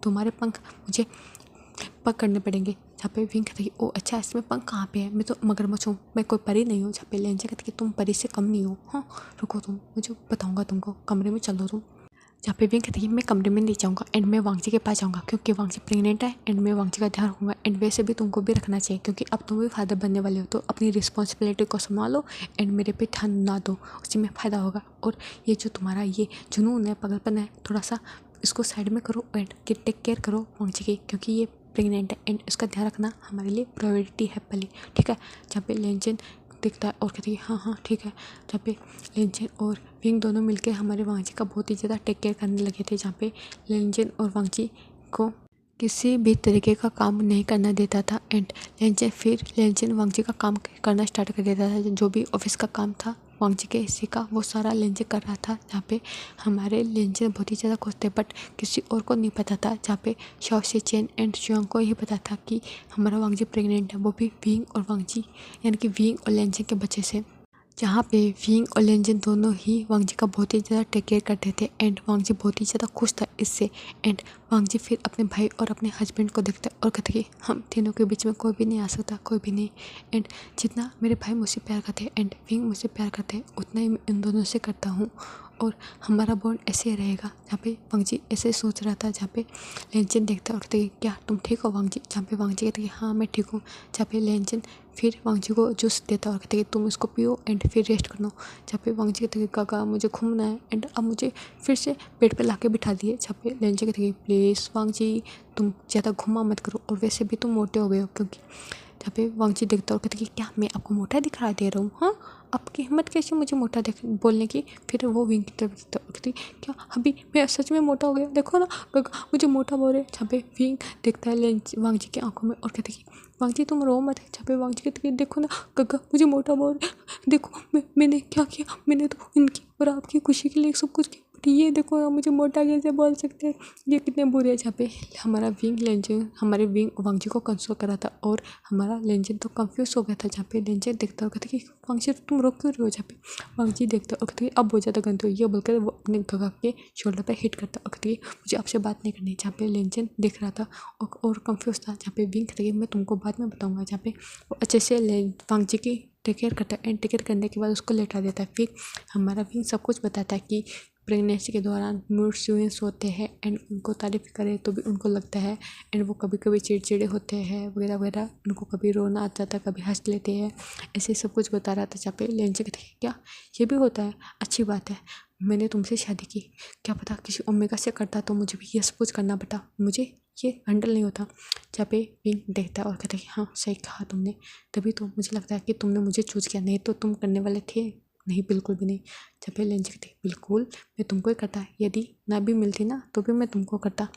तुम्हारे पंख मुझे पकड़ने पड़ेंगे। जहाँ पे विंग कहते कि ओ अच्छा इसमें पंख कहाँ पे है, मैं तो मगरमच्छ हूँ, मैं कोई परी नहीं हूँ। जहाँ पे लेंजन कहते कि तुम परी से कम नहीं हो, हाँ रुको तुम मुझे बताऊँगा तुमको, कमरे में चलो तुम। जहाँ पे विंग कहते कि मैं कमरे में नहीं जाऊँगा एंड मैं वांगजी के पास जाऊँगा क्योंकि वांगजी प्रेग्नेंट है एंड मैं वांगजी का ध्यान रखूँगा एंड वैसे भी तुमको भी रखना चाहिए क्योंकि अब तुम भी फादर बनने वाले हो तो अपनी रिस्पॉन्सिबिलिटी को संभालो एंड मेरे पे ध्यान ना दो, उसी में फ़ायदा होगा। और ये जो तुम्हारा ये जुनून है पगलपन है थोड़ा सा इसको साइड में करो एंड टेक केयर करो वांगजी की क्योंकि ये प्रेग्नेंट है एंड इसका ध्यान रखना हमारे लिए प्रायोरिटी है पहले, ठीक है। जहाँ पे लेंजन दिखता है और कहती है हाँ ठीक है। जहाँ पे लेंजन और विंग दोनों मिलकर हमारे वांगजी का बहुत ही ज़्यादा टेक केयर करने लगे थे। जहाँ पे लेंजन और वांगजी को किसी भी तरीके का काम नहीं करना देता था एंड लेंजन वांगजी का काम करना स्टार्ट कर देता था। जो भी ऑफिस का काम था वांगजी के हिस्से का वो सारा लेंजन कर रहा था। जहाँ पे हमारे लेंजन बहुत ही ज़्यादा खुश थे बट किसी और को नहीं पता था। जहाँ पे शाओ चेन एंड शुयांग को ही पता था कि हमारा वांगजी प्रेग्नेंट है, वो भी विंग और वांगजी यानी कि विंग और लेंजन के बच्चे से। जहाँ पे विंग और लेंजन दोनों ही वांग जी का बहुत ही ज़्यादा टेक केयर करते थे एंड वांग जी बहुत ही ज़्यादा खुश था इससे। एंड वांग जी फिर अपने भाई और अपने हस्बैंड को देखता और कहते कि हम तीनों के बीच में कोई भी नहीं आ सकता, कोई भी नहीं। एंड जितना मेरे भाई मुझसे प्यार करते हैं एंड विंग मुझसे प्यार करते हैं उतना ही मैं इन दोनों से करता हूँ और हमारा बॉन्ड ऐसे ही रहेगा। जहाँ पे वांग जी ऐसे सोच रहा था, जहाँ पे लेंजन देखता और कहते क्या तुम ठीक हो वांग जी, जहाँ पे वांग जी कहते कि हाँ मैं ठीक हूँ। जहाँ पे लेंजन फिर वांग जी को जूस देता और कहते कि तुम इसको पियो एंड फिर रेस्ट करना। जहाँ पे वांग जी कहते कि काका मुझे घूमना है एंड अब मुझे फिर से बेड पे लाके बिठा दिए। जहाँ पे लेंजन कहते कि प्लीज़ वांग जी तुम ज़्यादा घुमा मत करो और वैसे भी तुम मोटे हो गए हो। क्योंकि जहाँ पे वांग जी देखता और कहते कि क्या मैं आपको मोटा दिखा दे रहा हूँ, हाँ आपकी हिम्मत कैसे मुझे मोटा देख बोलने की। फिर वो विंग की तरफ देखता और कहती क्या अभी मैं सच में मोटा हो गया, देखो ना काका मुझे मोटा बोल रहे। जहाँ पे विंग देखता है वांग जी की आंखों में और कहते कि वांग जी तुम रो मत। जहाँ पे वांग जी कहते कि देखो ना काका मुझे मोटा बोल रहे, देखो मैंने क्या किया, मैंने तो इनकी और आपकी खुशी के लिए सब कुछ किया बट ये देखो ना मुझे मोटा कैसे बोल सकते हैं, ये कितने बुरे हैं। जहाँ पे हमारा विंग लेंजन हमारे विंग वांग जी को कंसोल करा था और हमारा लेंजन तो कंफ्यूज हो गया था। जहाँ पे लेंजन देखता और कहते कि वांग जी तुम रो क्यों रहे हो। जहाँ पे वांग जी देखता और कहते अब बहुत ज़्यादा गंदे हो ये बोलकर वो अपने काका के शोल्डर पे हिट करता और कहते मुझे आपसे बात नहीं करनी। जहाँ पे लेंजन देख रहा था और कंफ्यूज था। जहाँ पे विंग कहते मैं तुमको बाद में बताऊँगा। जहाँ पे वो अच्छे से वांग जी की टेक केयर करता है एंड टेक केयर करने के बाद उसको लेटा देता है। फिर हमारा विंग सब कुछ बताता है कि प्रेगनेंसी के दौरान मूड स्विंग्स होते हैं एंड उनको तारीफ करे तो भी उनको लगता है एंड वो कभी कभी चिड़चिड़े होते हैं वगैरह वगैरह, उनको कभी रोना आ जाता है, कभी हंस लेते हैं, ऐसे सब कुछ बता रहा था। जहाँ पे लेंजन कहते क्या ये भी होता है, अच्छी बात है, मैंने तुमसे शादी की, क्या पता किसी ओमेगा से करता तो मुझे भी ये सब कुछ करना पड़ता, मुझे ये हैंडल नहीं होता। जहाँ पे विंग देखता है और कहता है कि हाँ सही कहा तुमने, तभी तो मुझे लगता है कि तुमने मुझे चूज किया, नहीं तो तुम करने वाले थे नहीं, बिल्कुल भी नहीं। जब पे लेंज कहती बिल्कुल मैं तुमको ही करता, यदि ना भी मिलती ना तो भी मैं तुमको करता,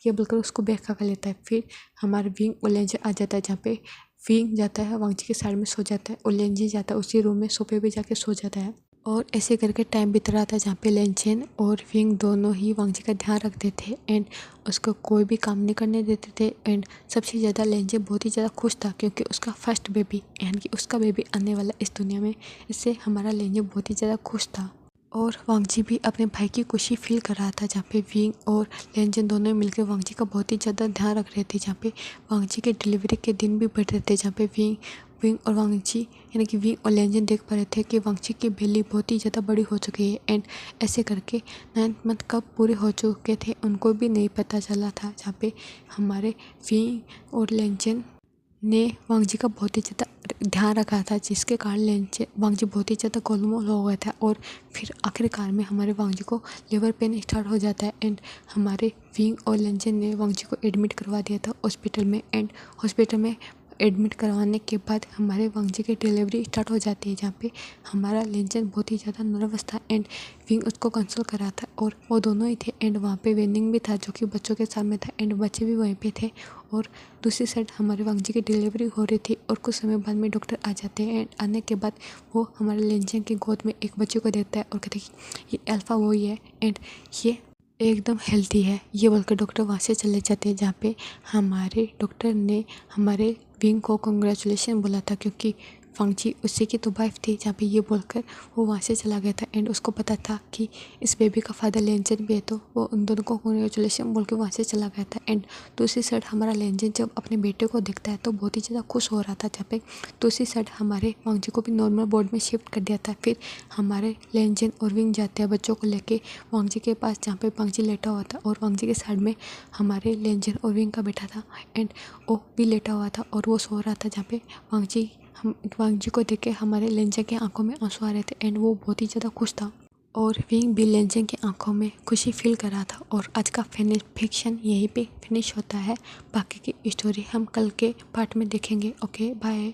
ये बोलकर उसको बैग कर लेता है। फिर हमारे विंग और लेंज आ जाता है। जहाँ पे विंग जाता है वांग जी के साइड में सो जाता है और लेंज जाता है उसी रूम में सोफे पे जाके सो जाता है। और ऐसे करके टाइम बीत रहा था जहाँ पे लेंचेन और विंग दोनों ही वांग जी का ध्यान रखते थे एंड उसको कोई भी काम नहीं करने देते थे। एंड सबसे ज़्यादा लेंचेन बहुत ही ज़्यादा खुश था क्योंकि उसका फर्स्ट बेबी यानी कि उसका बेबी आने वाला इस दुनिया में, इससे हमारा लेंचेन बहुत ही ज़्यादा खुश था। और वांग जी भी अपने भाई की खुशी फील कर रहा था। जहाँ पे विंग और लेंजन दोनों मिलकर वांग जी का बहुत ही ज़्यादा ध्यान रख रहे थे। जहाँ पे वांग जी के डिलीवरी के दिन भी बढ़ रहे थे। जहाँ पे विंग विंग और वांग जी यानी कि विंग और लेंजन देख पा रहे थे कि वांग जी की बेली बहुत ही ज़्यादा बड़ी हो चुकी है एंड ऐसे करके 9th मंथ कब पूरे हो चुके थे उनको भी नहीं पता चला था। जहाँ पे हमारे विंग और लेंजन ने वांग जी का बहुत ही ज़्यादा ध्यान रखा था, जिसके कारण वांग जी बहुत ही ज़्यादा गोलमोल हो गया था। और फिर आखिरकार में हमारे वांग जी को लिवर पेन स्टार्ट हो जाता है एंड हमारे विंग और लेंजन ने वांग जी को एडमिट करवा दिया था हॉस्पिटल में। एंड हॉस्पिटल में एडमिट करवाने के बाद हमारे वांग जी की डिलीवरी स्टार्ट हो जाती है। जहाँ पे हमारा लेंजन बहुत ही ज़्यादा नर्वस था एंड विंग उसको कंसोल करा था और वो दोनों ही थे। एंड वहाँ पे वेनिंग भी था जो कि बच्चों के सामने था एंड बच्चे भी वहीं पे थे। और दूसरी साइड हमारे वांग जी की डिलीवरी हो रही थी और कुछ समय बाद में डॉक्टर आ जाते हैं एंड आने के बाद वो हमारे लेंजन की गोद में एक बच्चे को देता है और कहते हैं कि ये अल्फ़ा वही है एंड ये एकदम हेल्दी है, ये बोलकर डॉक्टर वहाँ से चले जाते हैं। जहाँ पे हमारे डॉक्टर ने हमारे विंग को कंग्रेचुलेशन बोला था क्योंकि वांग जी उसी की तो वाइफ थी। जहाँ पे ये बोलकर वो वहाँ से चला गया था एंड उसको पता था कि इस बेबी का फादर लेंजन भी है, तो वो उन दोनों को कंग्रेचुलेशन बोल के वहाँ से चला गया था। एंड दूसरी साइड हमारा लेंजन जब अपने बेटे को देखता है तो बहुत ही ज़्यादा खुश हो रहा था। जहाँ पे दूसरी साइड हमारे वांग जी को भी नॉर्मल बोर्ड में शिफ्ट कर दिया था। फिर हमारे लेंजन और विंग जाते हैं बच्चों को लेके वांग जी के पास, जहाँ पे वांग जी लेटा हुआ था और वांग जी के साइड में हमारे लेंजन और विंग का बेटा था एंड वो भी लेटा हुआ था और वो सो रहा था। जहाँ पे वांग जी को देख के हमारे लेंजन की आंखों में आंसू आ रहे थे एंड वो बहुत ही ज़्यादा खुश था और विंग भी लेंजन की आंखों में खुशी फील कर रहा था। और आज का फिक्शन यहीं पे फिनिश होता है, बाकी की स्टोरी हम कल के पार्ट में देखेंगे। Okay bye.